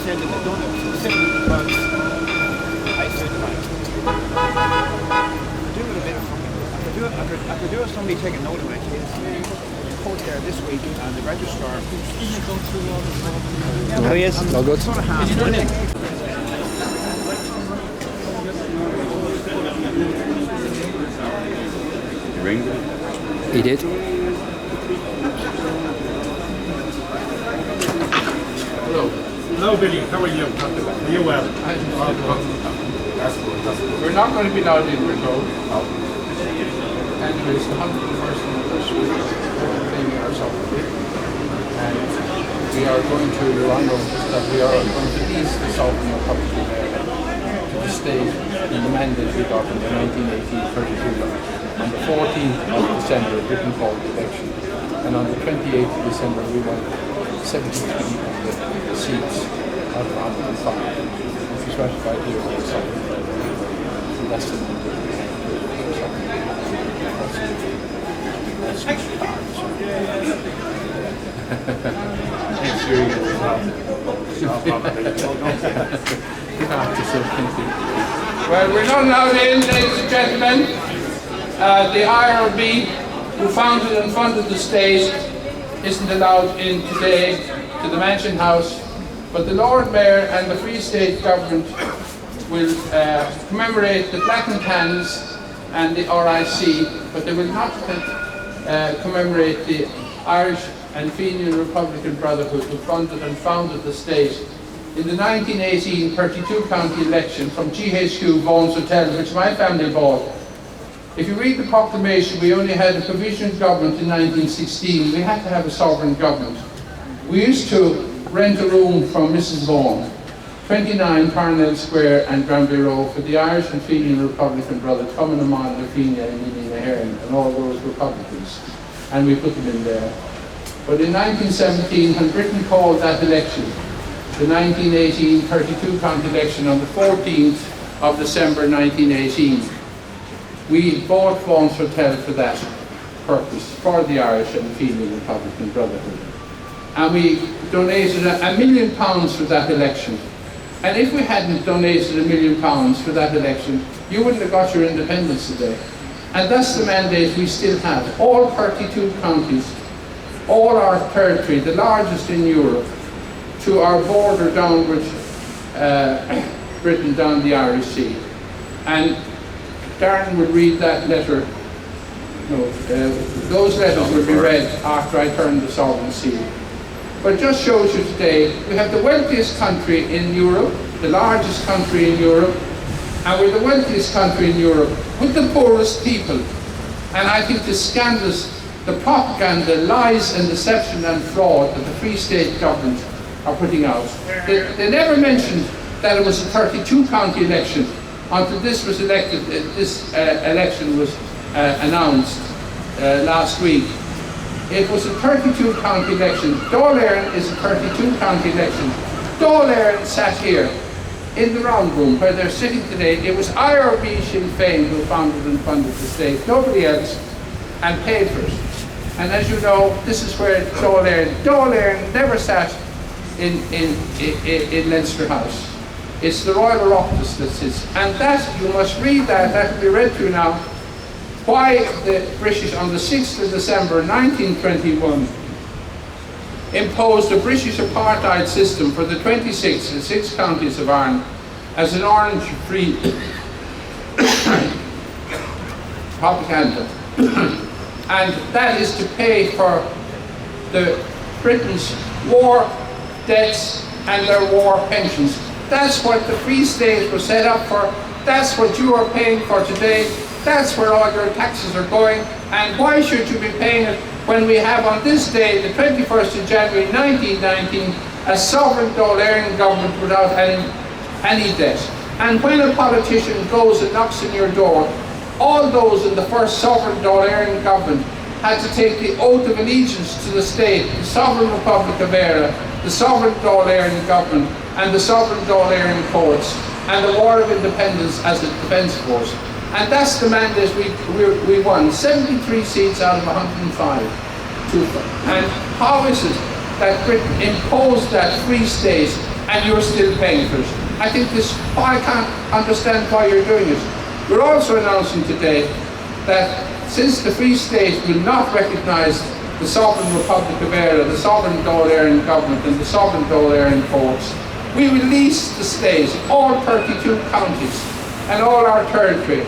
said that they done it specifically because I said that I could do it a bit of I could do it somebody take a note of my case. Court there this week and the registrar. Oh yes, all good. Sort of half minute. Ring? He did. Hello. Hello, Billy. How are you? Are you well? That's good. That's good. We're not going to be loud in we're told. Anyway, it's the 101st anniversary of claiming ourselves. And we are going to Rwanda that we are going to ease the Sovereign Republic of Ireland to the state in the mandate we got in the 1918-32 law. On the 14th of December, Britain called the election. And on the 28th of December, we won 73 of the seats out of 105, which is ratified here by the Sovereign Republic. And that's the number. Well, we're not allowed in, ladies and gentlemen. The IRB, who founded and funded the state, isn't allowed in today to the Mansion House, but the Lord Mayor and the Free State government will commemorate the Black and Tans and the RIC, but they will not commemorate the Irish and Fenian Republican Brotherhood who funded and founded the state. In the 1918 32 county election from GHQ Vaughan's Hotel, which my family bought, if you read the proclamation, we only had a provisional government in 1916. We had to have a sovereign government. We used to rent a room from Mrs. Vaughan, 29 Parnell Square and Granby Road, for the Irish and Fenian Republican Brothers, Cumann Amon, Lafina and Nina Heron, and all those Republicans. And we put them in there. But in 1917, when Britain called that election, the 1918 32 county election on the 14th of December 1918, we bought Vaughan's Hotel for that purpose, for the Irish and Fenian Republican Brotherhood. And we donated £1 million for that election. And if we hadn't donated £1 million for that election, you wouldn't have got your independence today. And that's the mandate we still have. All 32 counties, all our territory, the largest in Europe, to our border down with Britain, down the Irish Sea. And Darren will read that letter. No, those letters will be read after I turn the sovereign seal. But it just shows you today, we have the wealthiest country in Europe, the largest country in Europe, and we're the wealthiest country in Europe with the poorest people. And I think the scandals, the propaganda, lies and deception and fraud that the Free State government are putting out. They never mentioned that it was a 32 county election until this was elected. This election was announced last week. It was a 32 county election. Dáil Éireann is a 32 county election. Dáil Éireann sat here in the round room where they're sitting today. It was IRB Sinn Féin who founded and funded the state, nobody else, and paid for it. And as you know, this is where Dáil Éireann never sat in Leinster House. It's the Royal Oireachtas that sits. And that, you must read that, that will be read to you now, why the British on the 6th of December 1921 imposed a British apartheid system for the 6 counties of Ireland as an orange-free propaganda. And that is to pay for the Britain's war debts and their war pensions. That's what the Free State was set up for. That's what you are paying for today. That's where all your taxes are going. And why should you be paying it when we have on this day, the 21st of January 1919, a sovereign Dáil Éireann government without any debt? And when a politician goes and knocks on your door, all those in the first sovereign Dáil Éireann government had to take the oath of allegiance to the state, the Sovereign Republic of Ireland, the sovereign Dáil Éireann government, and the sovereign Dáil Éireann courts, and the War of Independence as a defence force. And that's the mandate we won, 73 seats out of 105. And how is it that Britain imposed that Free State and you're still paying for it. I think this, I can't understand why you're doing it. We're also announcing today that since the Free State will not recognise the Sovereign Republic of Ireland, the Sovereign Dáil government and the Sovereign Dáil courts, we release the state, all 32 counties and all our territory,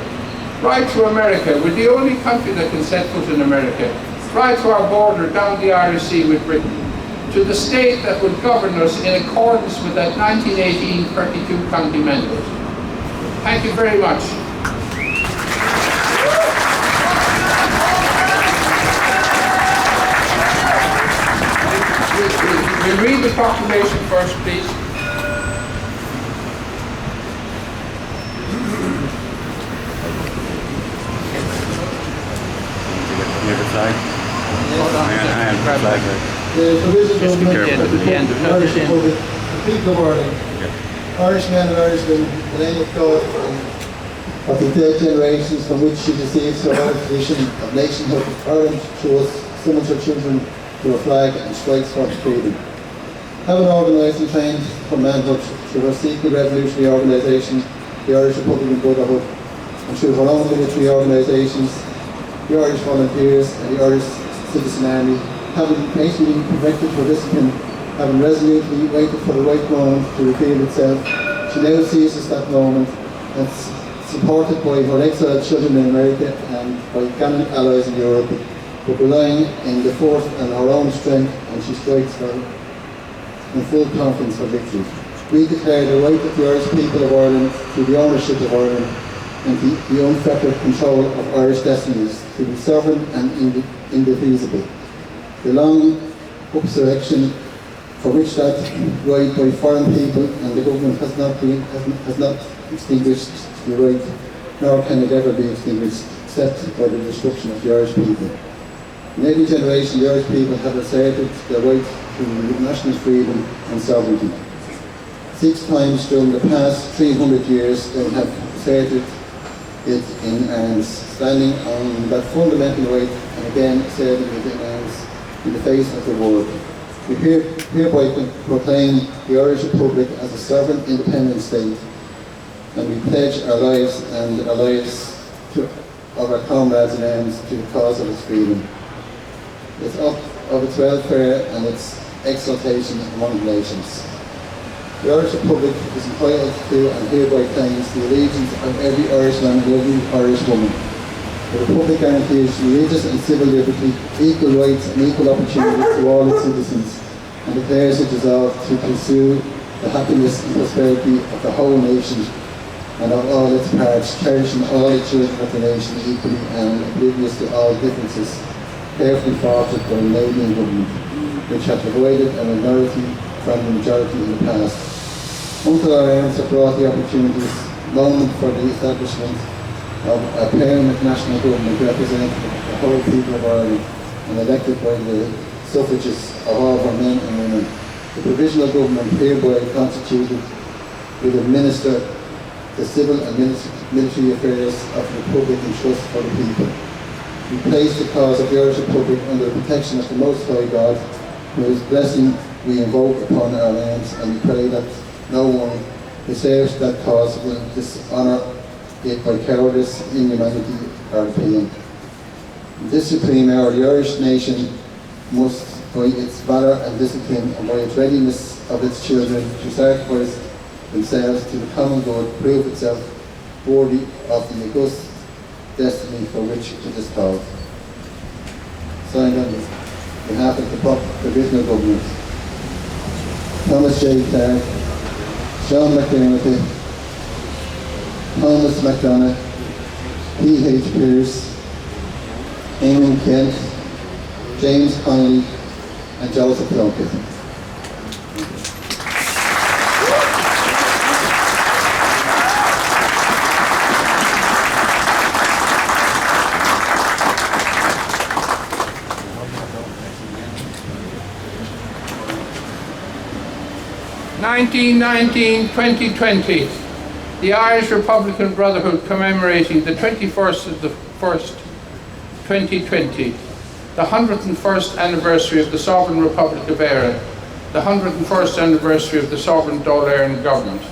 right to America. We're the only country that can set foot in America, right to our border down the Irish Sea with Britain, to the state that would govern us in accordance with that 1918 32 county mandate. Thank you very much. We'll read the proclamation first, please. The provisional Just government be of careful the at the end, not Irish the end. Republic, the people of Ireland, Irish men and Irish women, the name of God, of the dead generations from which she receives her own tradition of nationhood, Ireland shows summons her children to her flag and strikes for freedom. Having organised and trained from manhood through her secret revolutionary organisation, the Irish Republican Brotherhood, and through her own military organisations, the Irish Volunteers and the Irish Citizen Army, having patiently perfected her discipline, having resolutely waited for the right moment to reveal itself, she now seizes that moment and, supported by her exiled children in America and by gallant allies in Europe, but relying in the force and her own strength, and she strikes her in full confidence for victory. We declare the right of the Irish people of Ireland to the ownership of Ireland and the unfettered control of Irish destinies, to be sovereign and indivisible. The long insurrection for which that right by foreign people and the government has not extinguished the right, nor can it ever be extinguished except by the destruction of the Irish people. In every generation, the Irish people have asserted their right to national freedom and sovereignty. 6 times during the past 300 years, they have asserted it in arms, standing on that fundamental right, and again asserting it in arms in the face of the world. We hereby proclaim the Irish Republic as a sovereign, independent state, and we pledge our lives and our lives of our comrades in arms to the cause of its freedom. It's up of its welfare and its exaltation among the nations. The Irish Republic is entitled to and hereby claims the allegiance of every Irishman and every Irish woman. The Republic guarantees religious and civil liberty, equal rights and equal opportunities to all its citizens, and declares it resolved to pursue the happiness and prosperity of the whole nation and of all its parts, cherishing all the children of the nation equally and oblivious to all differences, carefully fostered by the Canadian government, which have avoided a minority from the majority in the past. Until our arms have brought the opportunities longed for the establishment of a permanent national government representing the whole people of Ireland and elected by the suffrages of all of our men and women. The provisional government hereby constituted will administer the civil and military affairs of the Republic in trust for the people. We place the cause of the Irish Republic under the protection of the Most High God, whose blessing we invoke upon our lands, and we pray that no one who serves that cause will dishonour it by cowardice, inhumanity, or pain. In this supreme hour, the Irish nation must, by its valour and discipline, and by its readiness of its children to sacrifice themselves to the common good, prove itself worthy of the august destiny for which it is called. Signed on behalf of the provisional government, Thomas J. Clark, Sean McDermott, Thomas McDonough, P.H. Pearce, Eamon Kent, James Connolly, and Joseph Plunkett. (1919-2020), the Irish Republican Brotherhood commemorating the 21st of the 1st, 2020, the 101st anniversary of the Sovereign Republic of Ireland, the 101st anniversary of the sovereign Dáil Éireann government,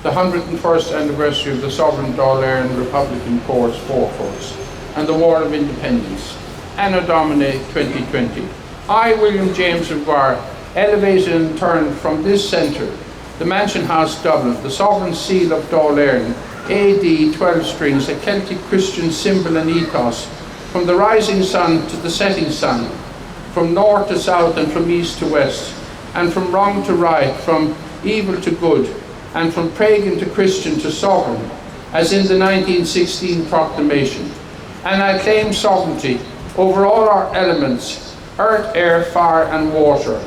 the 101st anniversary of the sovereign Dáil Éireann Republican Courts, Four Courts, and the War of Independence, Anno Domini 2020. I, William James McGuire, elevated and turned from this centre, the Mansion House, Dublin, the sovereign seal of Dáil Éireann, AD 12 strings, a Celtic Christian symbol and ethos, from the rising sun to the setting sun, from north to south and from east to west, and from wrong to right, from evil to good, and from pagan to Christian to sovereign, as in the 1916 proclamation. And I claim sovereignty over all our elements, earth, air, fire and water,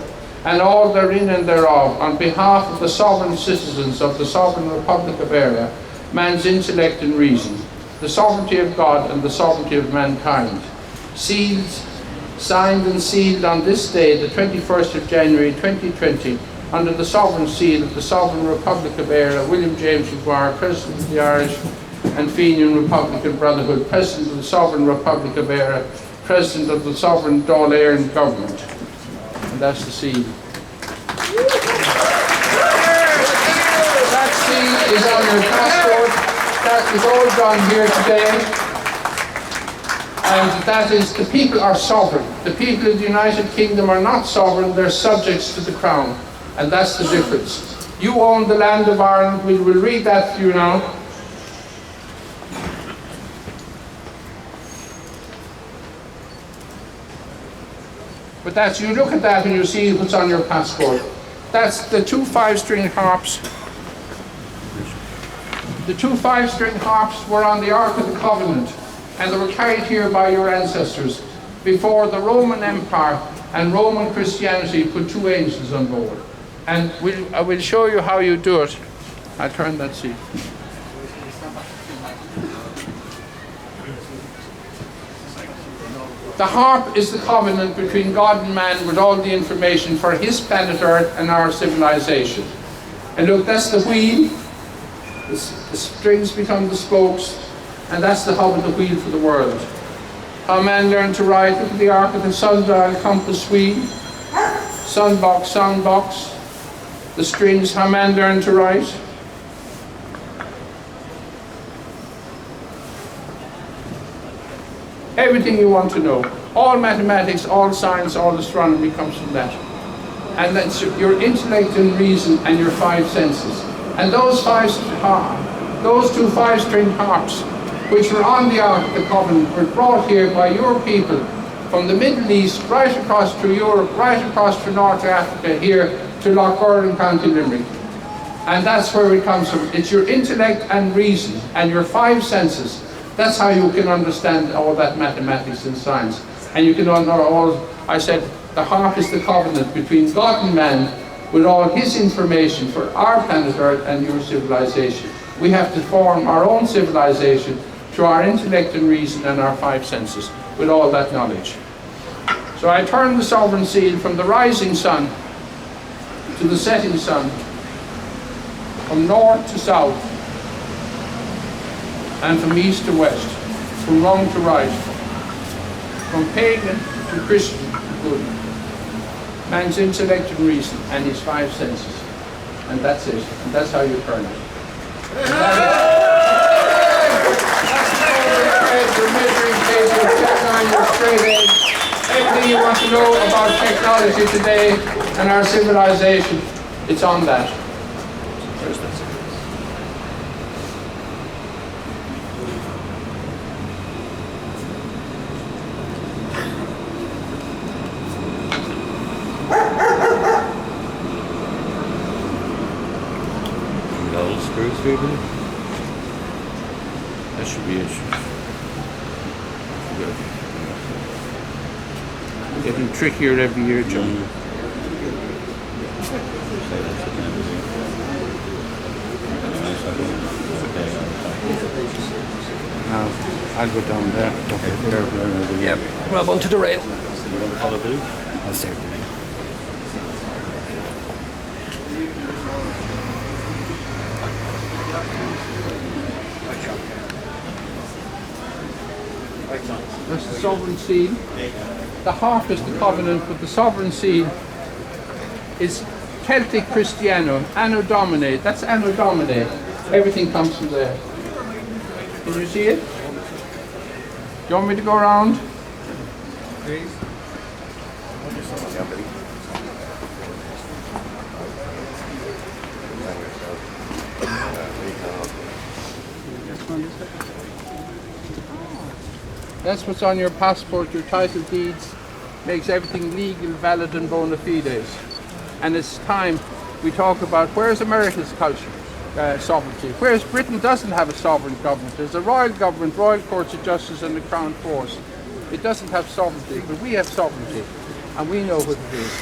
and all therein and thereof, on behalf of the sovereign citizens of the Sovereign Republic of Ireland, man's intellect and reason, the sovereignty of God and the sovereignty of mankind. Sealed, signed and sealed on this day, the 21st of January 2020, under the sovereign seal of the Sovereign Republic of Ireland, William James McGuire, President of the Irish and Fenian Republican Brotherhood, President of the Sovereign Republic of Ireland, President of the Sovereign Dáil Éireann government. And that's the seal. That seal is on your passport. That is all done here today. And that is, the people are sovereign. The people of the United Kingdom are not sovereign, they're subjects to the Crown. And that's the difference. You own the land of Ireland. We'll read that to you now. But that's, you look at that and you see what's on your passport. That's the two 5-string harps. The two 5-string harps were on the Ark of the Covenant, and they were carried here by your ancestors before the Roman Empire and Roman Christianity put 2 angels on board. And I will show you how you do it. I'll turn that seat. The harp is the covenant between God and man with all the information for his planet Earth and our civilization. And look, that's the wheel. The strings become the spokes, and that's the hub of the wheel for the world. How man learned to ride. Look at the arc of the sundial, compass wheel, sunbox, soundbox, the strings, how man learned to write. Everything you want to know. All mathematics, all science, all astronomy comes from that. And that's your intellect and reason and your 5 senses. And those two 5-string harps, which were on the Ark of the Covenant, were brought here by your people from the Middle East, right across through Europe, right across through North Africa, here to Lochgorron, County Limerick. And that's where it comes from. It's your intellect and reason and your 5 senses. That's how you can understand all that mathematics and science. And you can know all, I said, the harp is the covenant between God and man with all his information for our planet Earth and your civilization. We have to form our own civilization through our intellect and reason and our 5 senses with all that knowledge. So I turn the sovereign seal from the rising sun to the setting sun, from north to south, and from east to west, from wrong to right, from pagan to Christian to good. Man's intellect and reason and his 5 senses. And that's it. And that's how you turn it. Your measuring tape, your check on your straight edge. Everything you want to know about technology today and our civilization, it's on that. That should be it. Good. Getting trickier every year, John. Now, I'll go down there. Okay. Yep. Grab onto the rail. I'll stay with you. That's the sovereign seal. The harp is the covenant, but the sovereign seal is Celtic Christiano, Anno Domini. That's Anno Domini. Everything comes from there. Can you see it? Do you want me to go around? Please. That's what's on your passport, your title deeds, makes everything legal, valid and bona fides. And it's time we talk about where's America's culture, sovereignty. Whereas Britain doesn't have a sovereign government. There's a royal government, royal courts of justice and the crown force. It doesn't have sovereignty, but we have sovereignty. And we know what it is.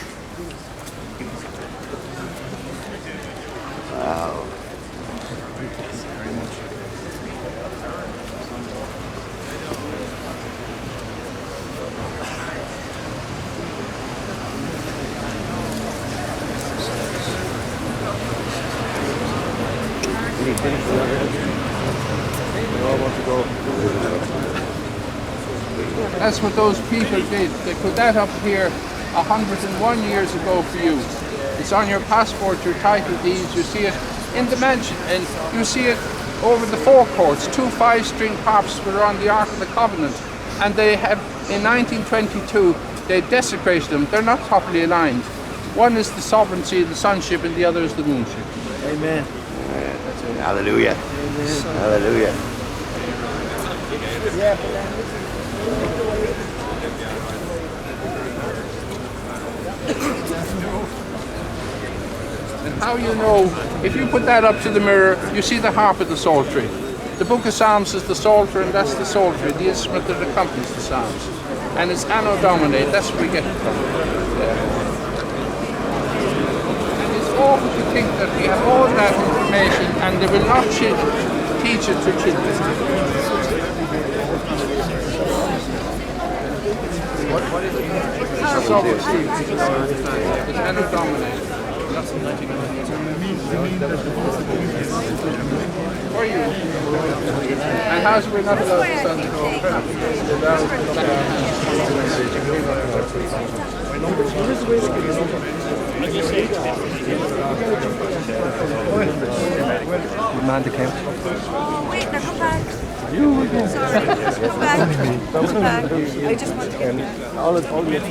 Wow. That's what those people did. They put that up here 101 years ago for you. It's on your passport, your title deeds. You see it in the mansion, and you see it over the forecourts. 2 5-string harps were on the Ark of the Covenant, and they have, in 1922, they desecrated them. They're not properly aligned. One is the sovereignty, the sonship, and the other is the moonship. Amen. Hallelujah. Amen. Hallelujah. And how you know, if you put that up to the mirror, you see the harp of the psaltery. The book of Psalms is the psalter, and that's the psaltery, the instrument that accompanies the Psalms. And it's Anno Domini, that's where we get it from. And it's awful to think that we have all that information and they will not teach it to children. What is it? Sovereignty. It's Anno Domini. For you. And how's we not allowed the sun to go? Man the camp. Wait, now come back. Sorry, come back. Come back. I just want to get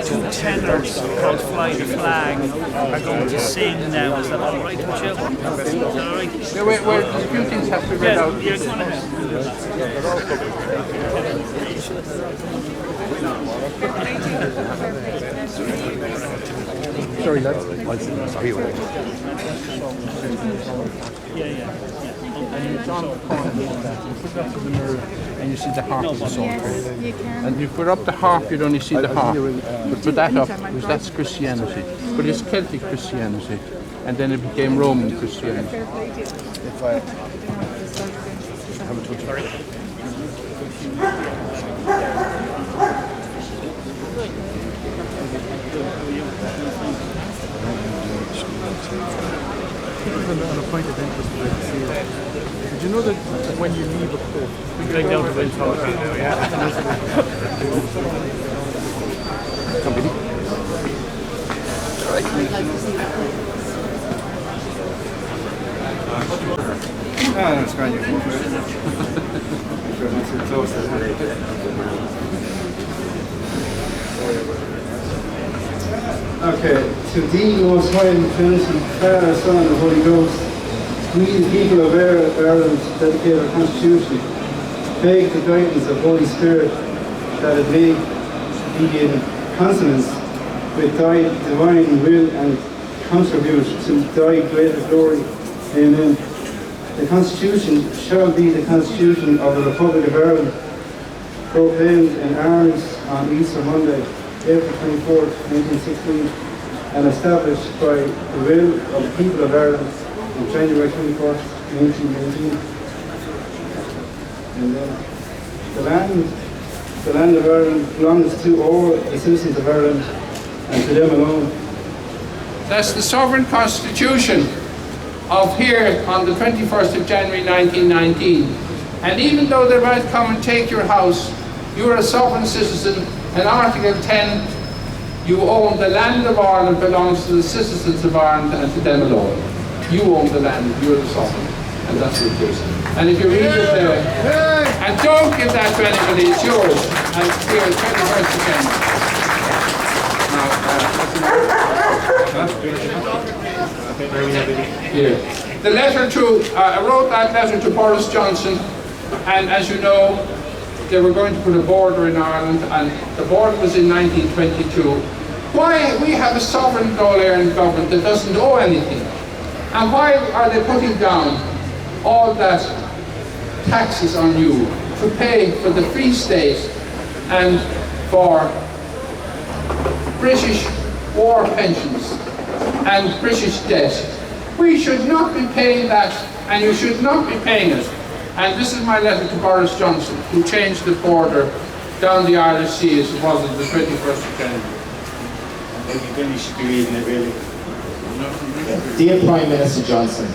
Two tenors called Fly the Flag are going to sing now. Is that all right with you? Is that all right? Yeah, where a few things have to be read out. Yeah, go on ahead. Sorry, lads. Yeah. And it's on the corner. You put it up to the mirror and you see the harp of the psaltery. you can. And you put up the harp, you'd only see the harp. But put that up, because that's Christianity. But it's Celtic Christianity. And then it became Roman Christianity. If I have a touch of it. On a point of interest, did you know that when you leave a pub, you take down the wind now, yeah. Somebody. That's kind of Okay, to thee, most high and Trinity, Father, Son, and the Holy Ghost, we the people of Ireland dedicate our Constitution, beg the guidance of Holy Spirit that it may be in consonance with thy divine will and contribute to thy greater glory. Amen. The Constitution shall be the Constitution of the Republic of Ireland, proclaimed in arms on Easter Monday, April 24th, 1916, and established by the will of the people of Ireland on January 21st, 1919. And the land of Ireland belongs to all the citizens of Ireland and to them alone. That's the sovereign constitution of here on the 21st of January 1919. And even though they might come and take your house, you are a sovereign citizen, and Article 10, You own the land of Ireland, belongs to the citizens of Ireland and to them alone. You own the land, you're the sovereign. And that's what it is. And if you read it there, and don't give that to anybody, it's yours. And here, 21st again. Here. The letter to, I wrote that letter to Boris Johnson, and as you know, they were going to put a border in Ireland, and the border was in 1922. Why? We have a sovereign all-Ireland government that doesn't owe anything. And why are they putting down all that taxes on you to pay for the Free State and for British war pensions and British debt? We should not be paying that, and you should not be paying it. And this is my letter to Boris Johnson, who changed the border down the Irish Sea as it was on the 21st of January. Then you should be reading it, really. Dear Prime Minister Johnson,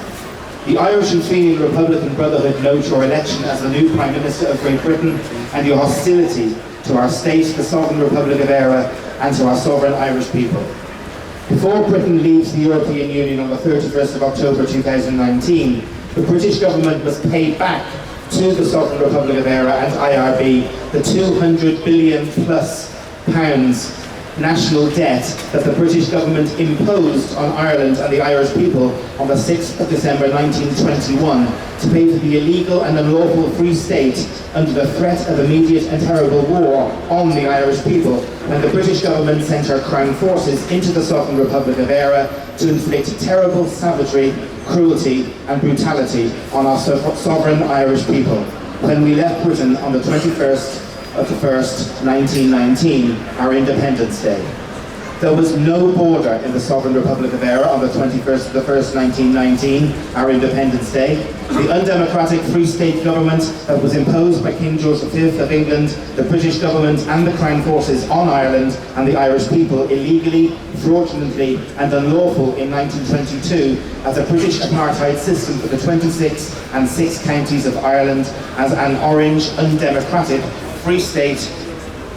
the Irish and Fenian Republican Brotherhood note your election as the new Prime Minister of Great Britain and your hostility to our state, the Sovereign Republic of Éire, and to our sovereign Irish people. Before Britain leaves the European Union on the 31st of October 2019, the British government must pay back to the Sovereign Republic of Éire and IRB the £200 billion plus national debt that the British government imposed on Ireland and the Irish people on the 6th of December 1921 to pay for the illegal and unlawful Free State under the threat of immediate and terrible war on the Irish people, when the British government sent her Crown forces into the Sovereign Republic of Éire to inflict terrible savagery, cruelty and brutality on our sovereign Irish people. When we left Britain on the 21st of the 1st, 1919, our Independence Day. There was no border in the Sovereign Republic of Éire on the 21st of the 1st, 1919, our Independence Day. The undemocratic Free State government that was imposed by King George V of England, the British government and the Crown forces on Ireland and the Irish people illegally, fraudulently and unlawful in 1922 as a British apartheid system for the 26 and 6 counties of Ireland as an orange, undemocratic Free State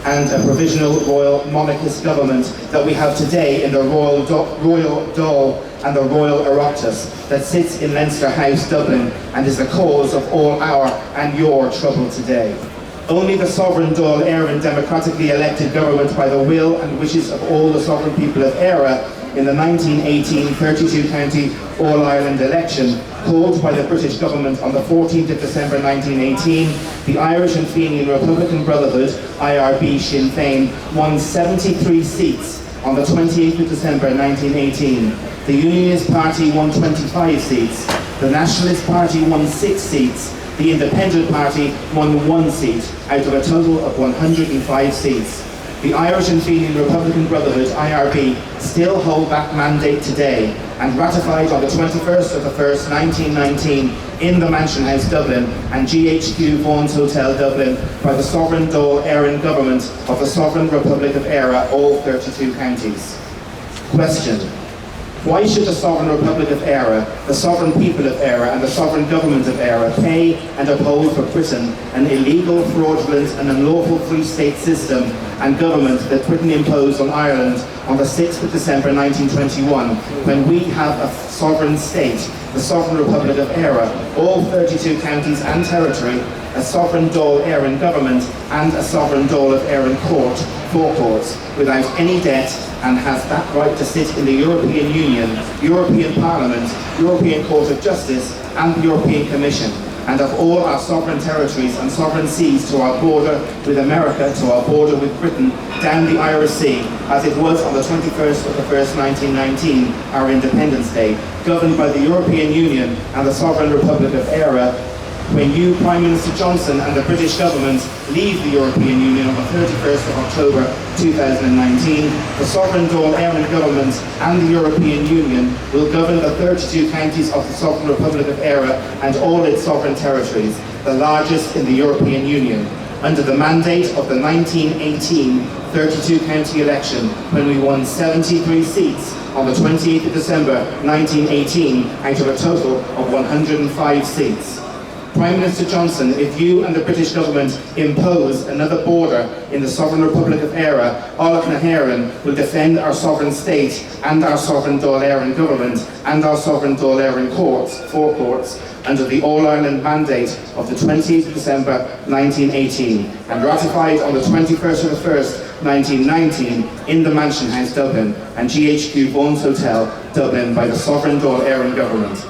and a provisional royal monarchist government that we have today in the Royal Dáil and the Royal Oireachtas that sits in Leinster House, Dublin, and is the cause of all our and your trouble today. Only the Sovereign Dáil Éireann democratically elected government by the will and wishes of all the sovereign people of Éire in the 1918 32-county All-Ireland election, called by the British government on the 14th of December 1918, the Irish and Fenian Republican Brotherhood, IRB Sinn Féin, won 73 seats on the 28th of December 1918. The Unionist Party won 25 seats, the Nationalist Party won 6 seats, the Independent Party won 1 seat out of a total of 105 seats. The Irish and Fenian Republican Brotherhood, IRB, still hold that mandate today and ratified on the 21st of the 1st, 1919 in the Mansion House, Dublin and GHQ Vaughan's Hotel, Dublin by the Sovereign Dáil Éireann government of the Sovereign Republic of Éire, all 32 counties. Question. Why should the Sovereign Republic of Éire, the sovereign people of Éire and the sovereign government of Éire pay and uphold for Britain an illegal, fraudulent and unlawful Free State system and government that Britain imposed on Ireland on the 6th of December 1921, when we have a sovereign state, the Sovereign Republic of Éire, all 32 counties and territory, a Sovereign Dáil Éireann government and a Sovereign Dáil of Éireann court, forecourts, without any debt, and has that right to sit in the European Union, European Parliament, European Court of Justice and the European Commission, and of all our sovereign territories and sovereign seas to our border with America, to our border with Britain, down the Irish Sea, as it was on the 21st of the 1st, 1919, our Independence Day, governed by the European Union and the Sovereign Republic of Éire. When you, Prime Minister Johnson, and the British government leave the European Union on the 31st of October 2019, the Sovereign Dáil Éireann government and the European Union will govern the 32 counties of the Sovereign Republic of Éire and all its sovereign territories, the largest in the European Union, under the mandate of the 1918 32-county election, when we won 73 seats on the 28th of December 1918 out of a total of 105 seats. Prime Minister Johnson, if you and the British government impose another border in the Sovereign Republic of Éire, Olaf na hÉireann will defend our sovereign state and our sovereign Dáil Éireann government and our sovereign Dáil Éireann forecourts under the All-Ireland Mandate of the 20th of December 1918 and ratified on the 21st of the 1st 1919 in the Mansion House, Dublin, and GHQ Bones Hotel, Dublin, by the sovereign Dáil Éireann government.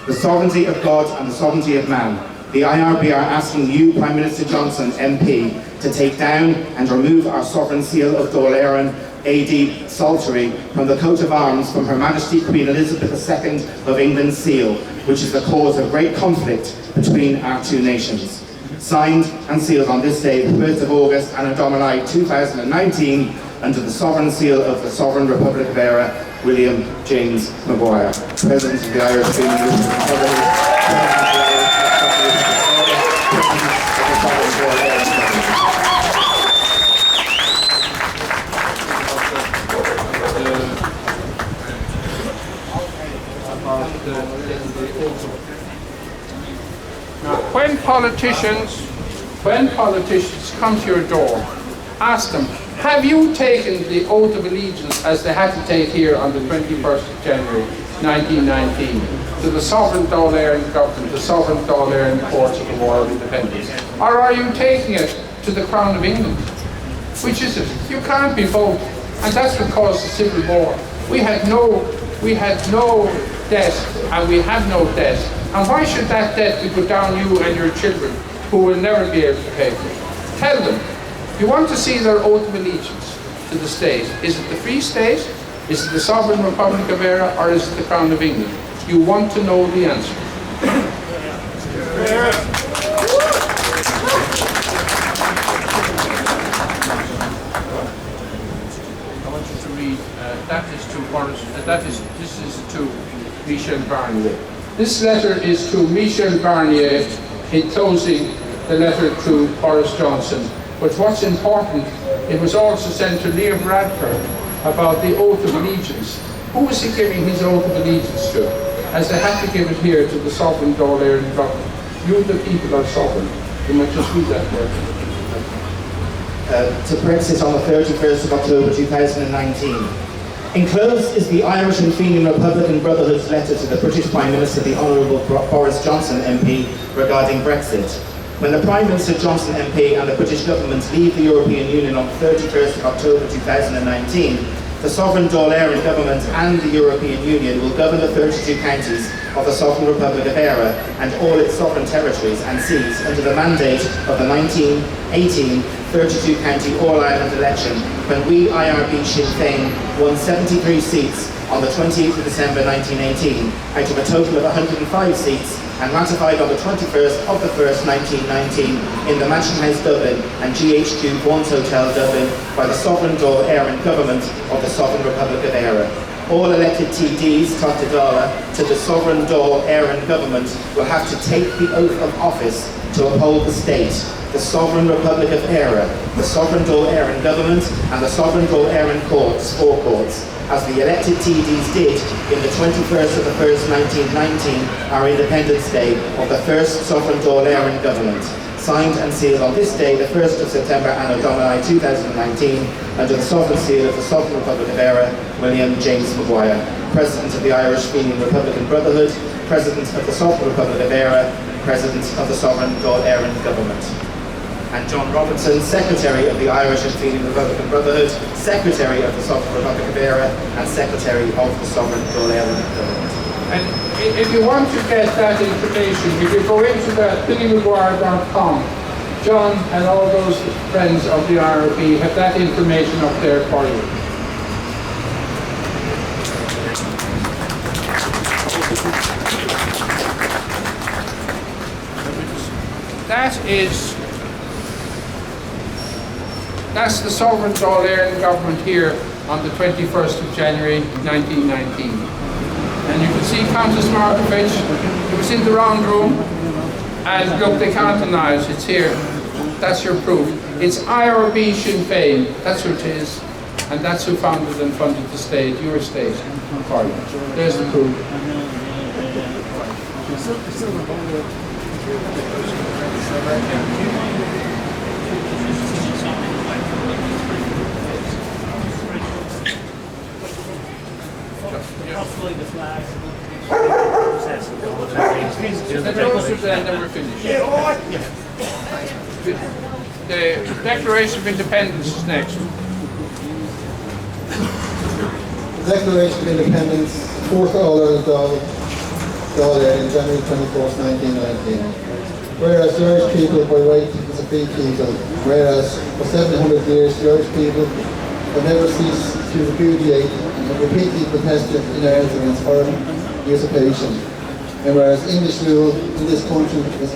The sovereignty of God and the sovereignty of man. The IRB are asking you, Prime Minister Johnson, MP, to take down and remove our sovereign seal of Dáil Éireann, AD Saltery, from the coat of arms from Her Majesty Queen Elizabeth II of England's seal, which is the cause of great conflict between our two nations. Signed and sealed on this day, the 1st of August, Anno Domini 2019, under the sovereign seal of the Sovereign Republic of Éire, William James McGuire, President of the Irish Freedom Now, when politicians come to your door, ask them, have you taken the oath of allegiance as they had to take here on the 21st of January 1919 to the sovereign Dáil Éireann government, the sovereign Dáil Éireann courts of the War of Independence? Or are you taking it to the Crown of England? Which is it? You can't be both. And that's what caused the Civil War. We had no debt, and we have no debt. And why should that debt be put down you and your children, who will never be able to pay for it? Tell them. You want to see their oath of allegiance to the state. Is it the Free State? Is it the Sovereign Republic of Éire? Or is it the Crown of England? You want to know the answer. I want you to read, this is to Michel Barnier. This letter is to Michel Barnier in closing the letter to Boris Johnson. But what's important, it was also sent to Liam Radford about the oath of allegiance. Who was he giving his oath of allegiance to? As they had to give it here to the sovereign Dáil Éireann government. You, the people, are sovereign. You might just read that word. To Brexit on the 31st of October 2019. Enclosed is the Irish and Fenian Republican Brotherhood's letter to the British Prime Minister, the Honourable Boris Johnson MP, regarding Brexit. When the Prime Minister Johnson MP and the British government leave the European Union on the 31st of October 2019, the sovereign Dáil Éireann government and the European Union will govern the 32 counties of the Sovereign Republic of Éire and all its sovereign territories and seas under the mandate of the 1918 32-county All-Ireland election, when we, IRB Sinn Féin, won 73 seats on the 28th of December 1918 out of a total of 105 seats, and ratified on the 21st of the 1st 1919 in the Mansion House, Dublin, and GHQ Bones Hotel, Dublin, by the sovereign Dáil Éireann government of the Sovereign Republic of Éire. All elected TDs, Tátadala, to the sovereign Dáil Éireann government will have to take the oath of office to uphold the state, the Sovereign Republic of Éire, the sovereign Dáil Éireann government, and the sovereign Dáil Éireann forecourts, as the elected TDs did in the 21st of the 1st 1919, our Independence Day, of the first sovereign Dáil Éireann government. Signed and sealed on this day, the 1st of September, Anno Domini 2019, under the sovereign seal of the Sovereign Republic of Éire, William James McGuire, President of the Irish Fenian Republican Brotherhood, President of the Sovereign Republic of Éire, President of the Sovereign Dáil Éireann government. And John Robertson, Secretary of the Irish and Fenian Republican Brotherhood, Secretary of the Sovereign Republic of Éire, and Secretary of the Sovereign Dáil Éireann government. And if you want to get that information, if you go into BillyMcGuire.com, John and all those friends of the IRB have that information up there for you. That's the sovereign Dáil Éireann government here on the 21st of January 1919. And you can see Countess Markovich, it was in the round room, and look, they can't deny it, it's here. That's your proof. It's IRB Sinn Féin, that's who it is, and that's who founded and funded the state, your state. There's the proof. Hopefully the flag. The toast and then we're finished. The Declaration of Independence is next. The Declaration of Independence, 4th All-Ireland Dáil in January 24th, 1919. Whereas the Irish people by right is a free people, whereas for 700 years the Irish people have never ceased to repudiate and have repeatedly protested in arms against foreign usurpation. And whereas English rule in this country is,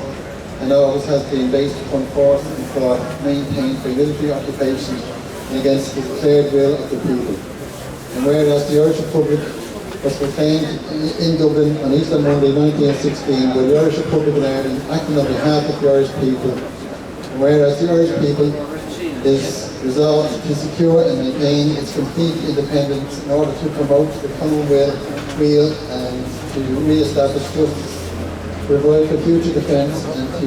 and always has been based upon force and fraud, maintained by military occupation and against the declared will of the people. And whereas the Irish Republic was proclaimed in Dublin on Easter Monday 1916 by the Irish Republic of Ireland acting on behalf of the Irish people, and whereas the Irish people is resolved to secure and maintain its complete independence in order to promote the Commonwealth weal and to re-establish justice, provide for future defence and to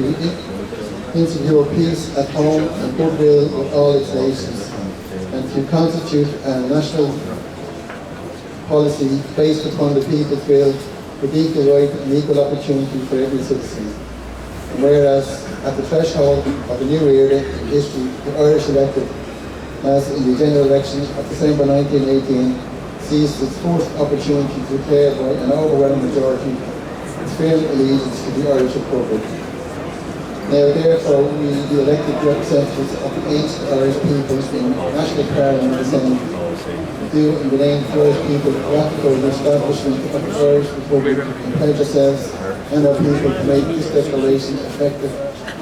insecure peace at home and goodwill with all its nations, and to constitute a national policy based upon the people's will with equal right and equal opportunity for every citizen. And whereas at the threshold of a new era in history, the Irish elected, as in the general election of December 1918, seized its first opportunity to declare by an overwhelming majority its firm allegiance to the Irish Republic. Now therefore we, the elected representatives of the ancient Irish people in National Parliament Assembly, do in the name of the Irish people ratify the establishment of the Irish Republic and pledge ourselves and our people to make this declaration effective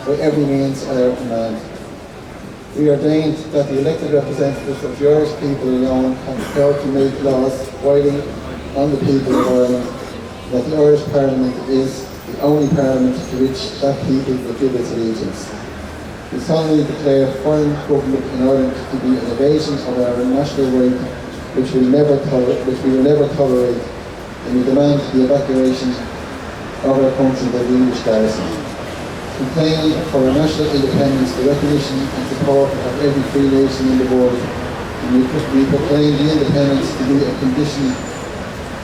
by every means at our command. We ordained that the elected representatives of the Irish people alone have the power to make laws binding on the people of Ireland, that the Irish Parliament is the only parliament to which that people will give its allegiance. We solemnly declare foreign government in Ireland to be an invasion of our national right, which we will never tolerate, and we demand the evacuation of our country by the English garrison. Complaining for our national independence, the recognition and support of every free nation in the world, and we proclaim the independence to be a condition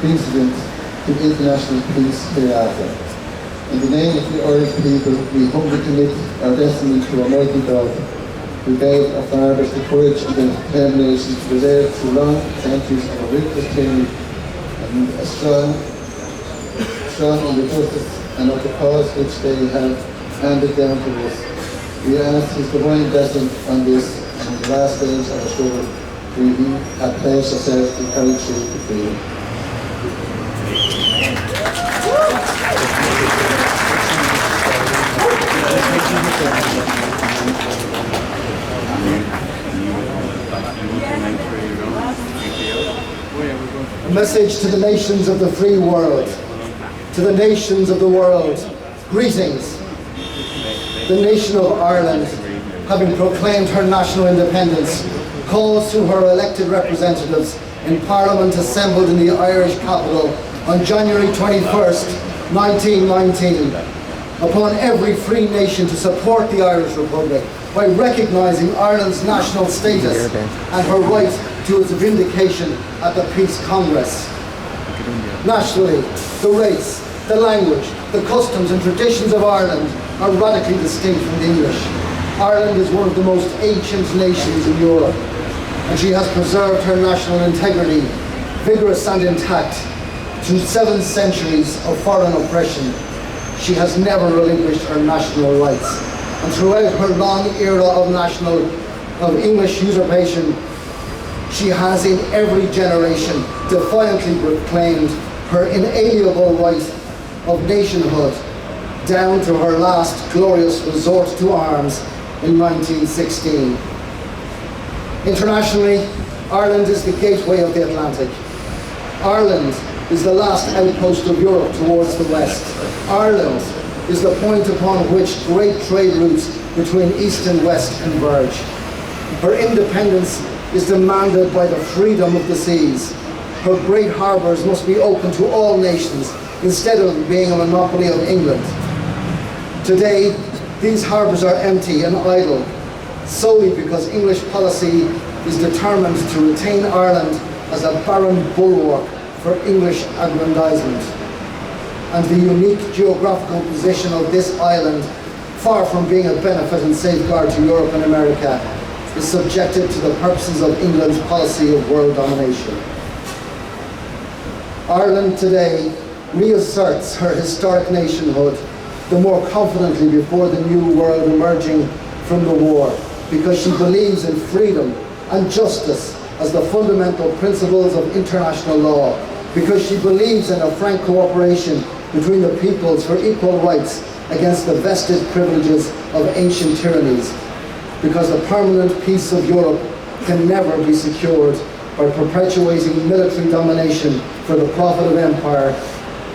precedent to international peace hereafter. In the name of the Irish people, we humbly commit our destiny to Almighty God, who gave our fathers the courage and the determination to preserve through long centuries of a ruthless tyranny and a strong on the justice and of the cause which they have handed down to us. We ask His divine blessing on this and the last days of our struggle, we have pledged ourselves to carry through to freedom. A message to the nations of the free world, to the nations of the world, greetings. The nation of Ireland, having proclaimed her national independence, calls to her elected representatives in Parliament assembled in the Irish capital on January 21st, 1919, upon every free nation to support the Irish Republic by recognising Ireland's national status and her right to its vindication at the Peace Congress. Nationally, the race, the language, the customs and traditions of Ireland are radically distinct from the English. Ireland is one of the most ancient nations in Europe, and she has preserved her national integrity, vigorous and intact, through 7 centuries of foreign oppression. She has never relinquished her national rights, and throughout her long era of English usurpation, she has in every generation defiantly proclaimed her inalienable right of nationhood, down to her last glorious resort to arms in 1916. Internationally, Ireland is the gateway of the Atlantic. Ireland is the last outpost of Europe towards the west. Ireland is the point upon which great trade routes between east and west converge. Her independence is demanded by the freedom of the seas. Her great harbours must be open to all nations instead of being a monopoly of England. Today, these harbours are empty and idle, solely because English policy is determined to retain Ireland as a barren bulwark for English aggrandisement. And the unique geographical position of this island, far from being a benefit and safeguard to Europe and America, is subjected to the purposes of England's policy of world domination. Ireland today reasserts her historic nationhood the more confidently before the new world emerging from the war, because she believes in freedom and justice as the fundamental principles of international law, because she believes in a frank cooperation between the peoples for equal rights against the vested privileges of ancient tyrannies, because the permanent peace of Europe can never be secured by perpetuating military domination for the profit of empire,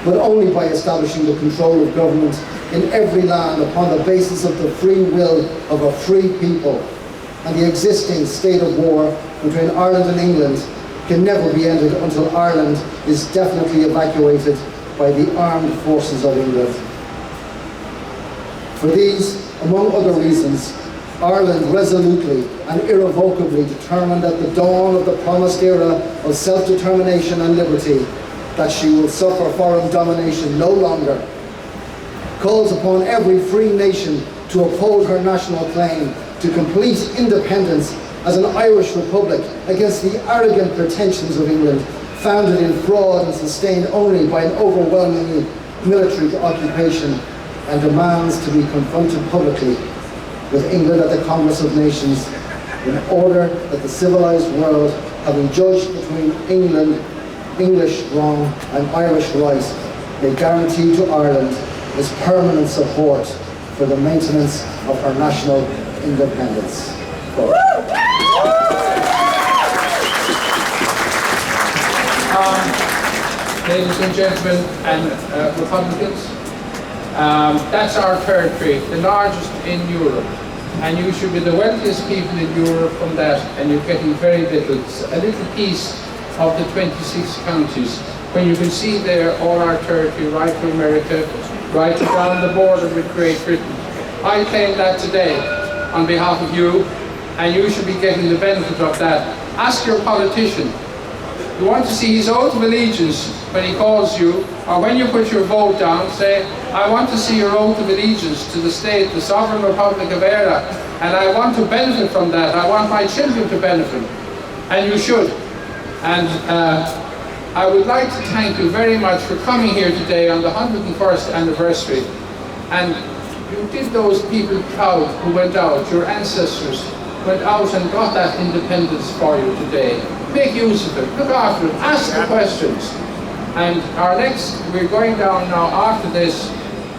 but only by establishing the control of government in every land upon the basis of the free will of a free people. And the existing state of war between Ireland and England can never be ended until Ireland is definitely evacuated by the armed forces of England. For these, among other reasons, Ireland resolutely and irrevocably determined at the dawn of the promised era of self-determination and liberty that she will suffer foreign domination no longer, calls upon every free nation to uphold her national claim to complete independence as an Irish republic against the arrogant pretensions of England, founded in fraud and sustained only by an overwhelmingly military occupation, and demands to be confronted publicly with England at the Congress of Nations in order that the civilized world, having judged between English wrong and Irish right, may guarantee to Ireland its permanent support for the maintenance of her national independence. Ladies and gentlemen and Republicans, that's our territory, the largest in Europe, and you should be the wealthiest people in Europe from that, and you're getting very little, a little piece of the 26 counties, when you can see there all our territory right to America, right down the border with Great Britain. I claim that today on behalf of you, and you should be getting the benefit of that. Ask your politician. You want to see his oath of allegiance when he calls you, or when you put your vote down, say, I want to see your oath of allegiance to the state, the Sovereign Republic of Ireland, and I want to benefit from that. I want my children to benefit. And you should. And I would like to thank you very much for coming here today on the 101st anniversary. And you did those people proud who went out, your ancestors went out and got that independence for you today. Make use of it, look after it, ask the questions. And we're going down now after this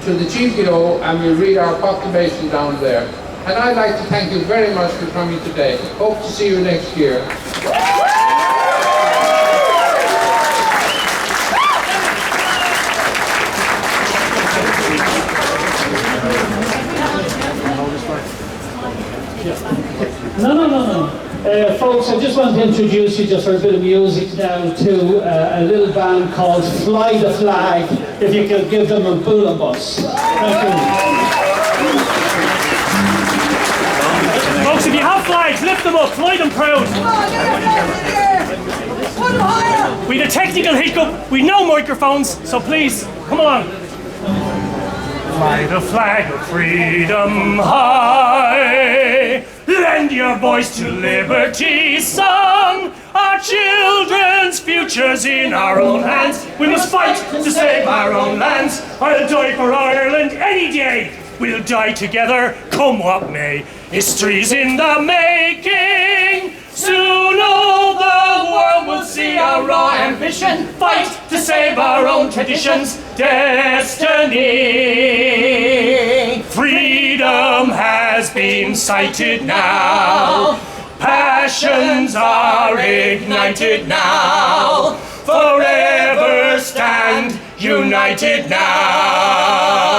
to the GPO, and we'll read our proclamation down there. And I'd like to thank you very much for coming today. Hope to see you next year. No. Folks, I just want to introduce you just for a bit of music now to a little band called Fly the Flag, if you could give them a bulla bus. Thank you. Folks, if you have flags, lift them up, fly them proud. We had a technical hiccup, we no microphones, so please, come on. Fly the flag of freedom high, lend your voice to liberty's song. Our children's future's in our own hands. We must fight to save our own lands. I'll die for Ireland any day. We'll die together, come what may. History's in the making. Soon all the world will see our raw ambition. Fight to save our own traditions, destiny. Freedom has been sighted now. Passions are ignited now. Forever stand united now.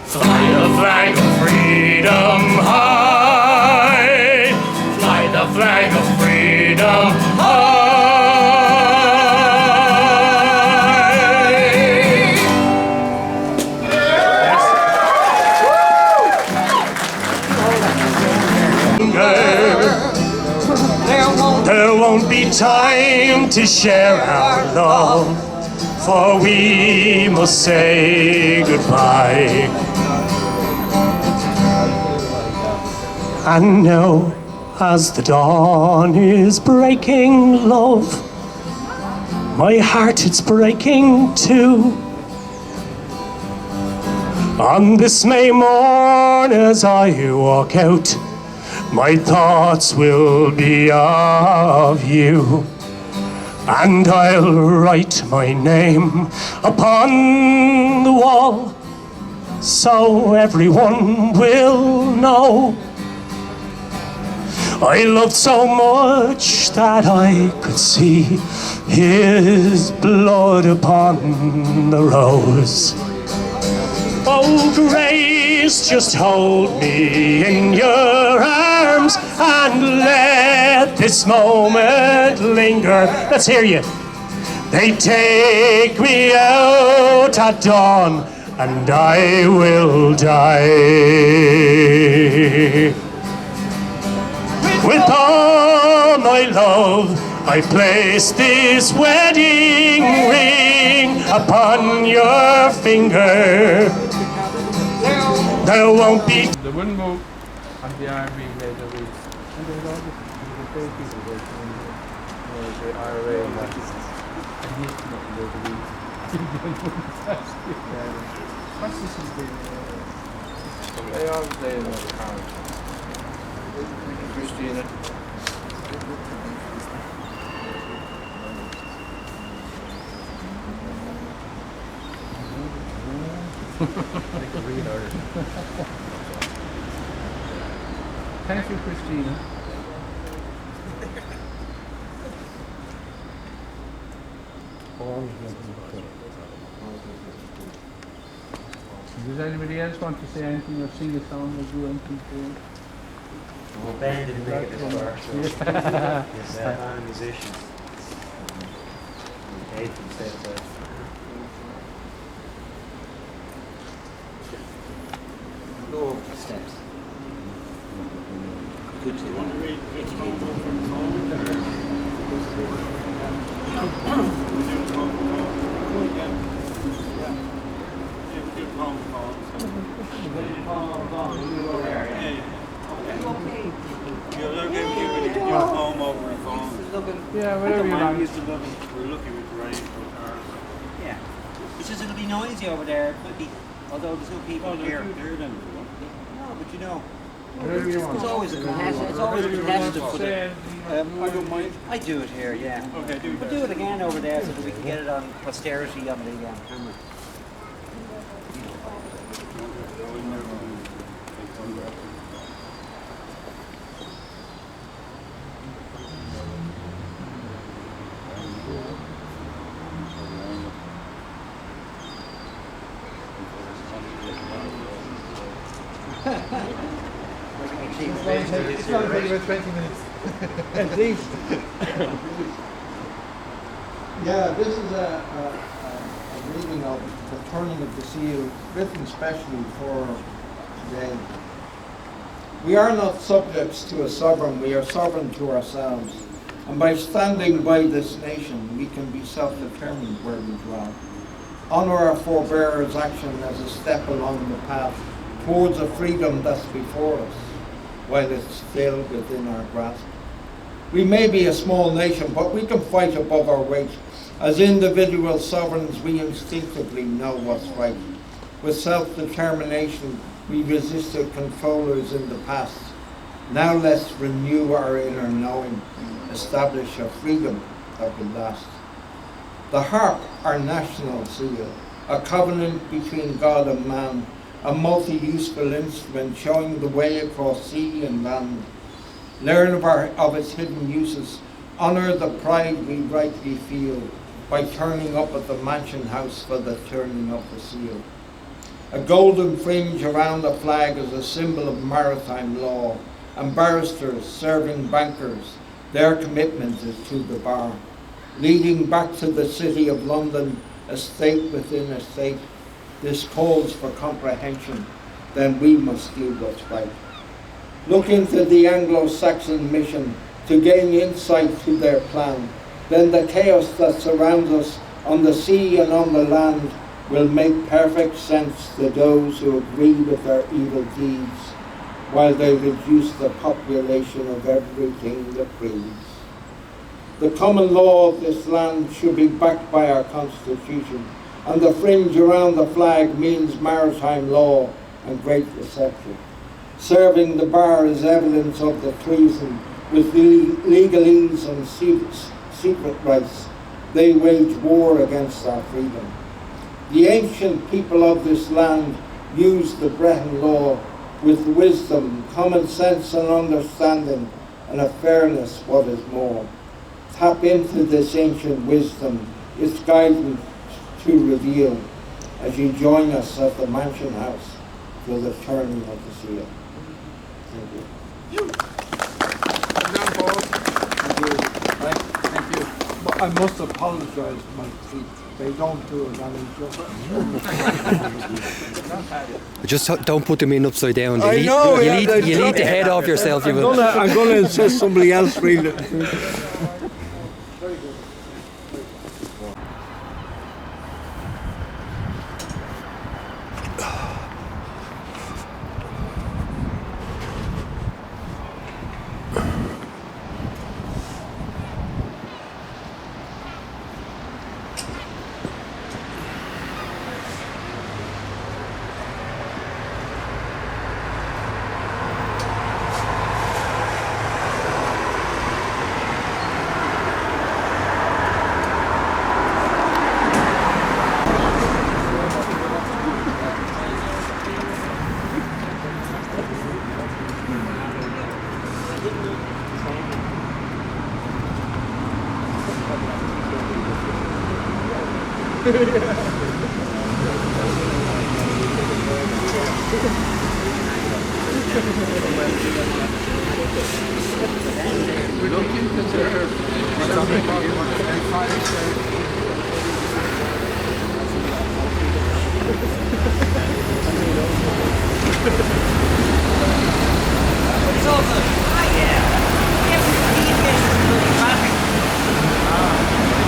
Fly the flag of freedom high. Fly the flag of freedom high. will be time to share our love, for we must say goodbye. And now, as the dawn is breaking, love, my heart it's breaking too. On this May morn as I walk out, my thoughts will be of you. And I'll write my name upon the wall, so everyone will know I loved so much that I could see his blood upon the rose. Oh, Grace, just hold me in your arms and let this moment linger. Let's hear you. They take me out at dawn and I will die. With all my love, I place this wedding ring upon your finger. There won't be. They wouldn't move and the army made a week. And they would all just pay people working in the IRA and that. And he's come up and there's a week. What's this is the they always lay in the cards. Christina. Thank you, Christina. Does anybody else want to say anything or sing a song or do anything for you? Well, Ben didn't make it this far, so he's a musician. Dave can say that. Go up the steps. Good to Yeah, whatever you like. Yeah. It's just it'll be noisy over there. It could be, although there's no people here. No, but you know. It's always a contest. It's always a competitive. I don't mind. I do it here, yeah. Okay, do it. We'll do it again over there so that we can get it on posterity on the camera. It's going to take about 20 minutes. At least. Yeah, this is a reading of The Turning of the Seal, written specially for today. We are not subjects to a sovereign, we are sovereign to ourselves. And by standing by this nation, we can be self-determined where we dwell. Honour our forebearers' action as a step along the path towards a freedom that's before us, while it's still within our grasp. We may be a small nation, but we can fight above our weight. As individual sovereigns, we instinctively know what's right. With self-determination, we resisted controllers in the past. Now let's renew our inner knowing, establish a freedom that will last. The harp, our national seal, a covenant between God and man, a multi-useful instrument showing the way across sea and land. Learn of its hidden uses, honour the pride we rightly feel by turning up at the mansion house for the turning of the seal. A golden fringe around the flag is a symbol of maritime law, and barristers serving bankers, their commitment is to the bar. Leading back to the city of London, a state within a state, this calls for comprehension, then we must do what's right. Look into the Anglo-Saxon mission, to gain insight to their plan. Then the chaos that surrounds us on the sea and on the land will make perfect sense to those who agree with their evil deeds, while they reduce the population of everything that breathes. The common law of this land should be backed by our Constitution, and the fringe around the flag means maritime law and great reception. Serving the bar is evidence of the treason. With legalese and secret rights, they wage war against our freedom. The ancient people of this land used the Breton law with wisdom, common sense and understanding, and a fairness, what is more. Tap into this ancient wisdom, its guidance to reveal, as you join us at the Mansion House for the turning of the seal. Thank you. Thank you. But I must apologise for my teeth. They don't do it any Just don't put them in upside down. I know, you lead the head off yourself. I'm going to insist somebody else read it.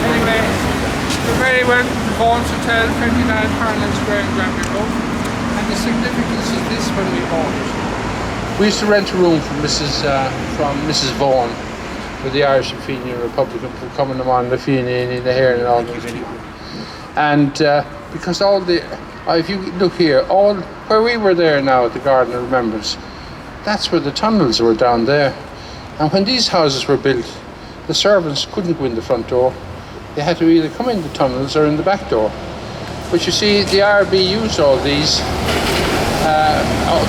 Anyway, we're very welcome to Vaughan's Hotel, 29 Parliament Square in Granby Road. And the significance of this when we bought it. We used to rent a room from Mrs. Vaughan, with the Irish and Fenian Republican for coming on the Fenian in the hair and all those people. And because all the, if you look here, all where we were there now at the Garden of Remembrance, that's where the tunnels were down there. And when these houses were built, the servants couldn't go in the front door. They had to either come in the tunnels or in the back door. But you see, the IRB used all these,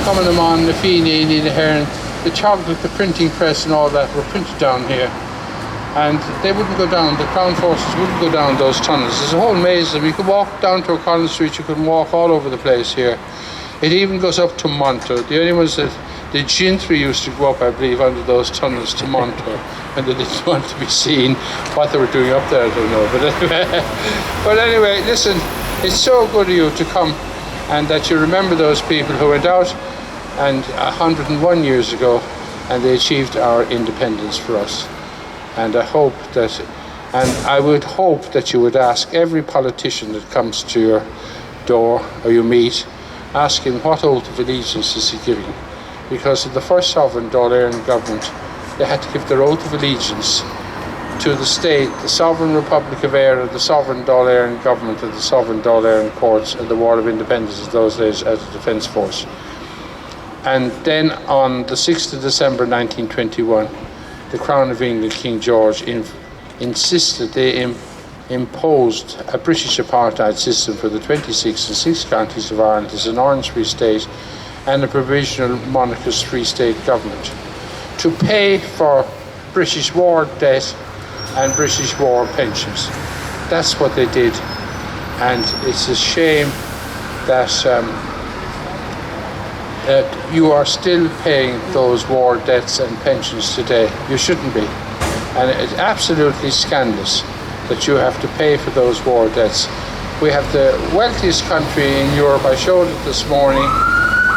coming them on the Fenian, the hair, the chocolate, the printing press and all that were printed down here. And they wouldn't go down, the Crown Forces wouldn't go down those tunnels. There's a whole maze of them. You could walk down to O'Connell Street, you could walk all over the place here. It even goes up to Monto. The only ones that the gentry used to go up, I believe, under those tunnels to Monto, and they didn't want to be seen. What they were doing up there, I don't know. But anyway, listen, it's so good of you to come and that you remember those people who went out and 101 years ago, and they achieved our independence for us. And I hope that, and I would hope that you would ask every politician that comes to your door or you meet, ask him what oath of allegiance is he giving. Because of the first sovereign Dáil government, they had to give their oath of allegiance to the state, the Sovereign Republic of Ireland, the Sovereign Dáil government, and the Sovereign Dáil courts, and the War of Independence of those days as a defence force. And then on the 6th of December 1921, the Crown of England, King George, insisted they imposed a British apartheid system for the 26 and 6 counties of Ireland as an Orange-Free state and a provisional monarchist Free State government to pay for British war debt and British war pensions. That's what they did, and it's a shame that that you are still paying those war debts and pensions today. You shouldn't be, and it's absolutely scandalous that you have to pay for those war debts. We have the wealthiest country in Europe. I showed it this morning,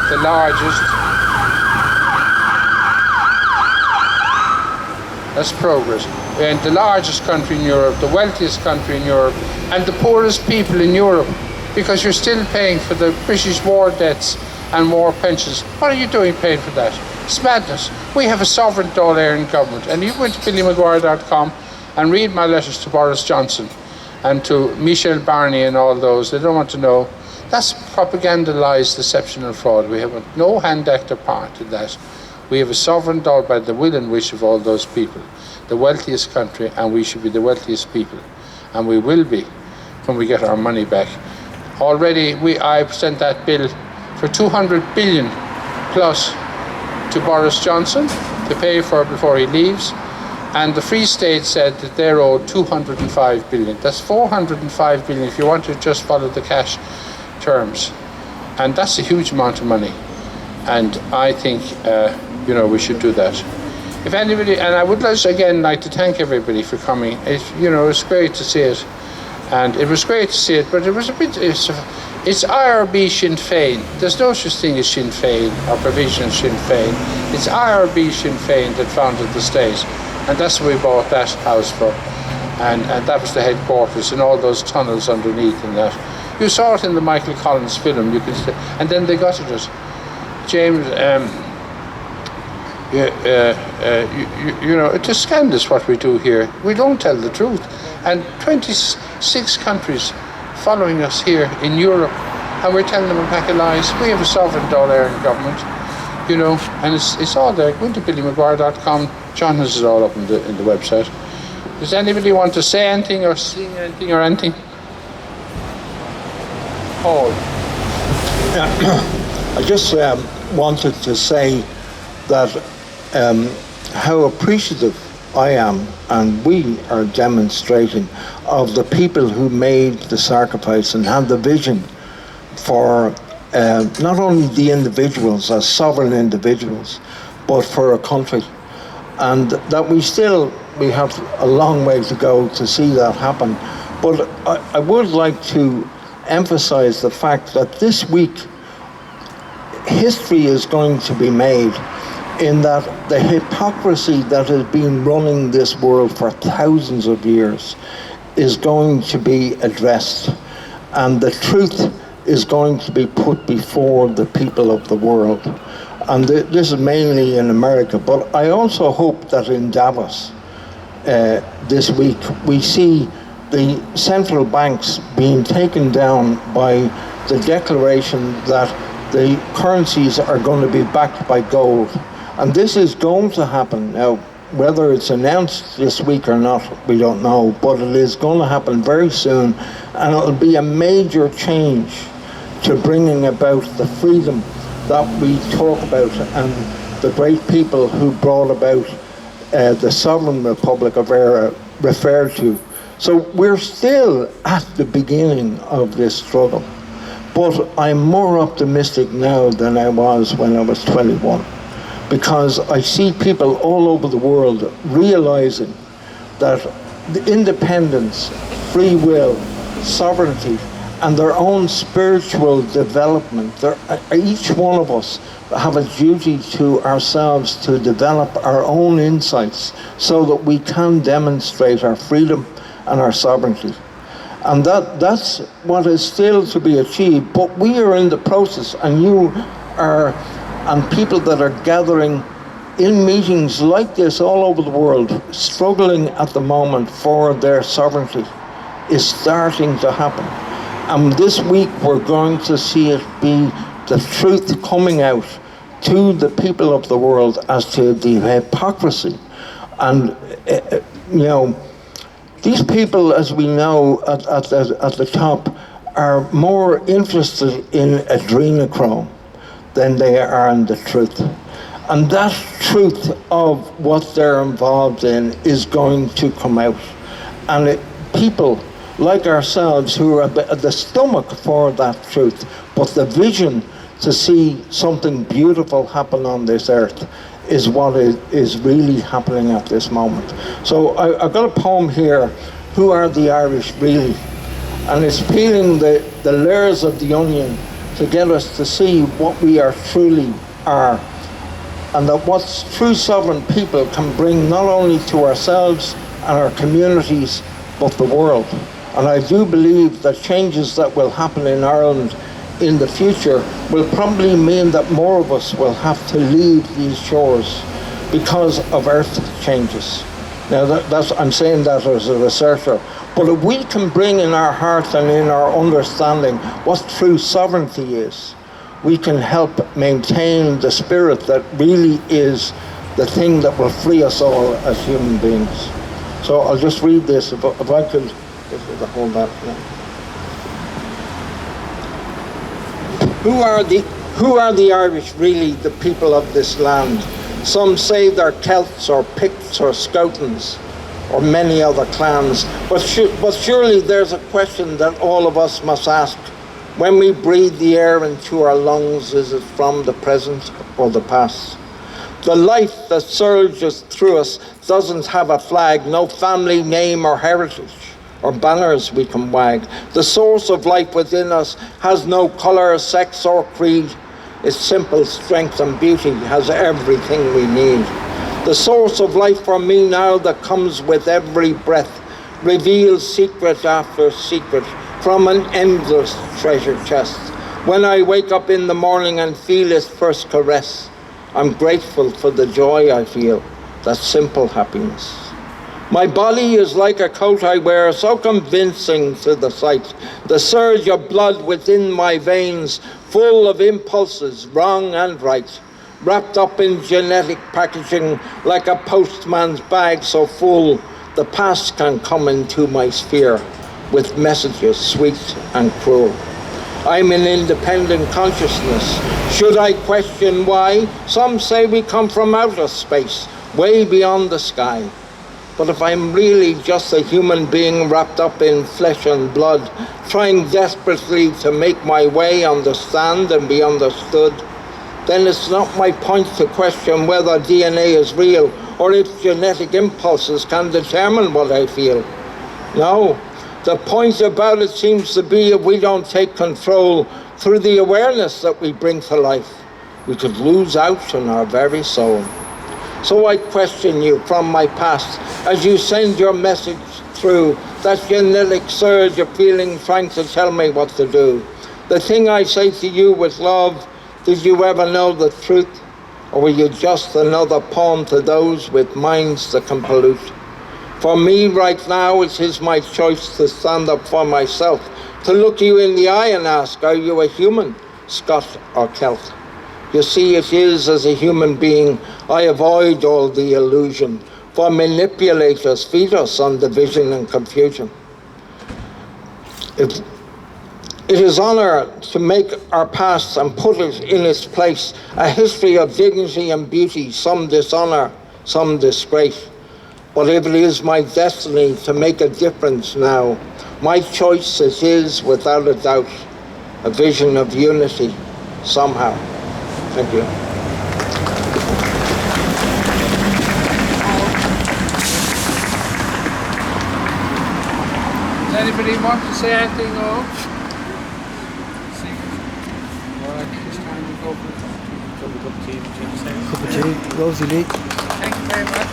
the largest. That's progress. We're in the largest country in Europe, the wealthiest country in Europe, and the poorest people in Europe, because you're still paying for the British war debts and war pensions. What are you doing paying for that? It's madness. We have a sovereign Dáil government, and you go to BillyMcGuire.com and read my letters to Boris Johnson and to Michel Barnier and all those. They don't want to know. That's propaganda, lies, deception and fraud. We have no hand, act or part in that. We have a sovereign Dáil by the will and wish of all those people, the wealthiest country, and we should be the wealthiest people. And we will be when we get our money back. Already I've sent that bill for 200 billion plus to Boris Johnson to pay for before he leaves. And the Free State said that they're owed 205 billion. That's 405 billion if you want to just follow the cash terms. And that's a huge amount of money. And I think, we should do that. If anybody, and I would just again like to thank everybody for coming. It's great to see it. And it was great to see it, but it was a bit, it's IRB Sinn Féin. There's no such thing as Sinn Féin or Provisional Sinn Féin. It's IRB Sinn Féin that founded the state. And that's what we bought that house for. And that was the headquarters and all those tunnels underneath and that. You saw it in the Michael Collins film, and then they gutted it. James, it's scandalous what we do here. We don't tell the truth. And 26 countries following us here in Europe, and we're telling them a pack of lies. We have a sovereign Dáil government, and it's all there. Go to BillyMcGuire.com. John has it all up in the website. Does anybody want to say anything or sing anything or anything? Paul. I just wanted to say that how appreciative I am, and we are demonstrating, of the people who made the sacrifice and had the vision for not only the individuals as sovereign individuals, but for a country. And that we have a long way to go to see that happen. But I would like to emphasize the fact that this week history is going to be made, in that the hypocrisy that has been running this world for thousands of years is going to be addressed, and the truth is going to be put before the people of the world. And this is mainly in America, but I also hope that in Davos this week we see the central banks being taken down by the declaration that the currencies are going to be backed by gold. And this is going to happen. Now, whether it's announced this week or not, we don't know, but it is going to happen very soon, and it'll be a major change to bringing about the freedom that we talk about and the great people who brought about the sovereign republic of Eire referred to. So we're still at the beginning of this struggle, but I'm more optimistic now than I was when I was 21. Because I see people all over the world realizing that the independence, free will, sovereignty, and their own spiritual development, each one of us have a duty to ourselves to develop our own insights so that we can demonstrate our freedom and our sovereignty. And that's what is still to be achieved, but we are in the process, and you are, and people that are gathering in meetings like this all over the world, struggling at the moment for their sovereignty, is starting to happen. And this week we're going to see it be the truth coming out to the people of the world as to the hypocrisy. And, these people, as we know at the top, are more interested in adrenochrome than they are in the truth. And that truth of what they're involved in is going to come out. And people like ourselves who are the stomach for that truth, but the vision to see something beautiful happen on this earth is what is really happening at this moment. So I've got a poem here, Who Are the Irish Really? And it's peeling the layers of the onion to get us to see what we are truly are. and that what true sovereign people can bring not only to ourselves and our communities, but the world. And I do believe that changes that will happen in Ireland in the future will probably mean that more of us will have to leave these shores because of earth changes. Now I'm saying that as a researcher, but if we can bring in our heart and in our understanding what true sovereignty is, we can help maintain the spirit that really is the thing that will free us all as human beings. So I'll just read this, if I could hold that. Yeah. Who are the Irish really, the people of this land? Some say they're Celts or Picts or Scoutins or many other clans, but surely there's a question that all of us must ask. When we breathe the air into our lungs, is it from the present or the past? The life that surges through us doesn't have a flag, no family name or heritage or banners we can wag. The source of life within us has no colour, sex or creed. Its simple strength and beauty has everything we need. The source of life for me now that comes with every breath reveals secret after secret from an endless treasure chest. When I wake up in the morning and feel its first caress, I'm grateful for the joy I feel, that simple happiness. My body is like a coat I wear, so convincing to the sight. The surge of blood within my veins, full of impulses, wrong and right. Wrapped up in genetic packaging like a postman's bag so full, the past can come into my sphere with messages sweet and cruel. I'm an independent consciousness. Should I question why? Some say we come from outer space, way beyond the sky. But if I'm really just a human being wrapped up in flesh and blood, trying desperately to make my way, understand and be understood, then it's not my point to question whether DNA is real or if genetic impulses can determine what I feel. No, the point about it seems to be if we don't take control through the awareness that we bring to life, we could lose out on our very soul. So I question you from my past as you send your message through that genetic surge of feeling trying to tell me what to do. The thing I say to you with love, did you ever know the truth? Or were you just another pawn to those with minds that can pollute? For me right now, it is my choice to stand up for myself, to look you in the eye and ask, are you a human, Scot or Celt? You see, it is as a human being I avoid all the illusion, for manipulators feed us on division and confusion. It is honor to make our past and put it in its place, a history of dignity and beauty, some dishonor, some disgrace. But if it is my destiny to make a difference now, my choice it is, without a doubt, a vision of unity, somehow. Thank you. Does anybody want to say anything or? Well, I think it's time to go for a cup of tea. Cup of tea, Rosie Lee. Thank you very much.